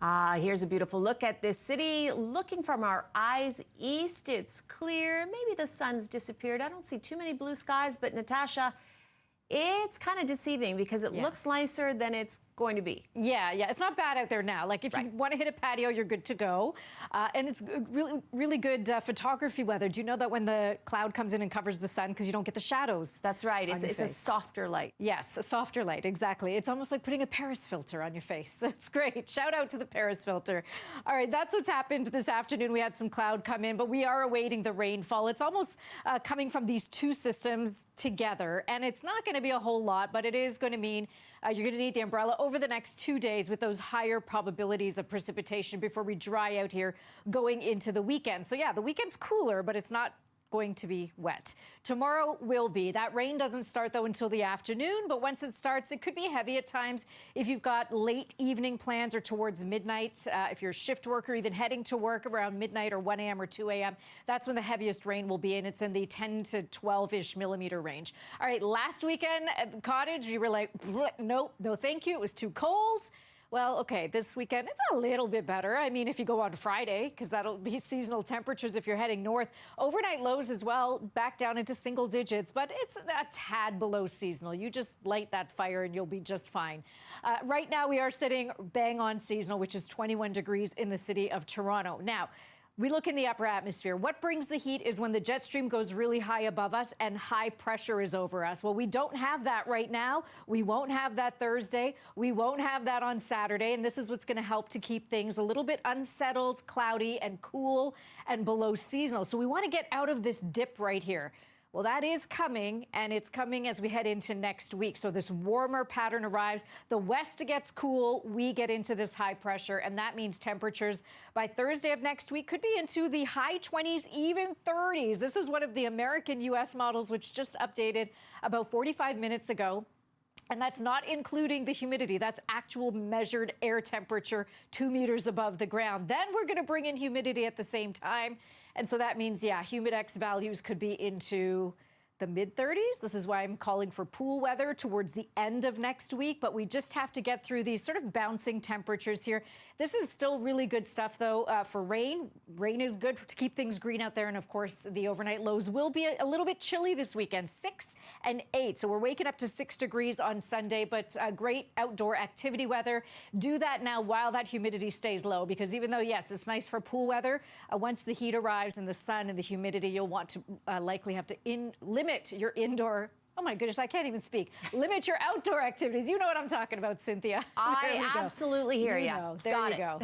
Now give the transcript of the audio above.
Here's a beautiful look at this city. Looking from our eyes east, it's clear. Maybe the sun's disappeared. I don't see too many blue skies, but Natasha, it's kind of deceiving because it looks nicer than it's going to be. Yeah, it's not bad out there now. Like if you want to hit a patio, you're good to go. And it's really good photography weather. Do you know that when the cloud comes in and covers the sun, because you don't get the shadows? That's right. It's a softer light. Yes, a softer light, exactly. It's almost like putting a Paris filter on your face. It's great. Shout out to the Paris filter. All right, that's what's happened this afternoon. We had some cloud come in, but we are awaiting the rainfall. It's almost coming from these two systems together, and it's not going to be a whole lot, but it is going to mean you're going to need the umbrella over the next 2 days with those higher probabilities of precipitation before we dry out here going into the weekend. So yeah, the weekend's cooler, but it's not going to be wet. Tomorrow will be. That rain doesn't start though until the afternoon, but once it starts, it could be heavy at times if you've got late evening plans or towards midnight. If you're a shift worker, even heading to work around midnight or 1 a.m. or 2 a.m., that's when the heaviest rain will be, and it's in the 10 to 12-ish millimeter range. All right, last weekend at the cottage, you were like, nope, no thank you, it was too cold. Well, okay, this weekend, it's a little bit better. I mean, if you go on Friday, because that'll be seasonal temperatures if you're heading north. Overnight lows as well, back down into single digits, but it's a tad below seasonal. You just light that fire and you'll be just fine. Right now, we are sitting bang on seasonal, which is 21 degrees in the city of Toronto. Now, we look in the upper atmosphere. What brings the heat is when the jet stream goes really high above us and high pressure is over us. Well, we don't have that right now. We won't have that Thursday. We won't have that on Saturday. And this is what's going to help to keep things a little bit unsettled, cloudy, and cool and below seasonal. So we want to get out of this dip right here. Well, that is coming, and it's coming as we head into next week. So this warmer pattern arrives. The west gets cool. We get into this high pressure, and that means temperatures by Thursday of next week could be into the high 20s, even 30s. This is one of the American-U.S. models, which just updated about 45 minutes ago. And that's not including the humidity. That's actual measured air temperature 2 meters above the ground. Then we're going to bring in humidity at the same time. And so that means, yeah, humidex values could be into the mid-30s. This is why I'm calling for pool weather towards the end of next week. But we just have to get through these sort of bouncing temperatures here. This is still really good stuff, though, for rain. Rain is good to keep things green out there. And, of course, the overnight lows will be a little bit chilly this weekend, 6 and 8. So we're waking up to 6 degrees on Sunday, but great outdoor activity weather. Do that now while that humidity stays low, because even though, yes, it's nice for pool weather, once the heat arrives and the sun and the humidity, you'll want to likely have to limit your indoor, oh my goodness, I can't even speak. Limit your outdoor activities. You know what I'm talking about, Cynthia. I absolutely hear you. There you go.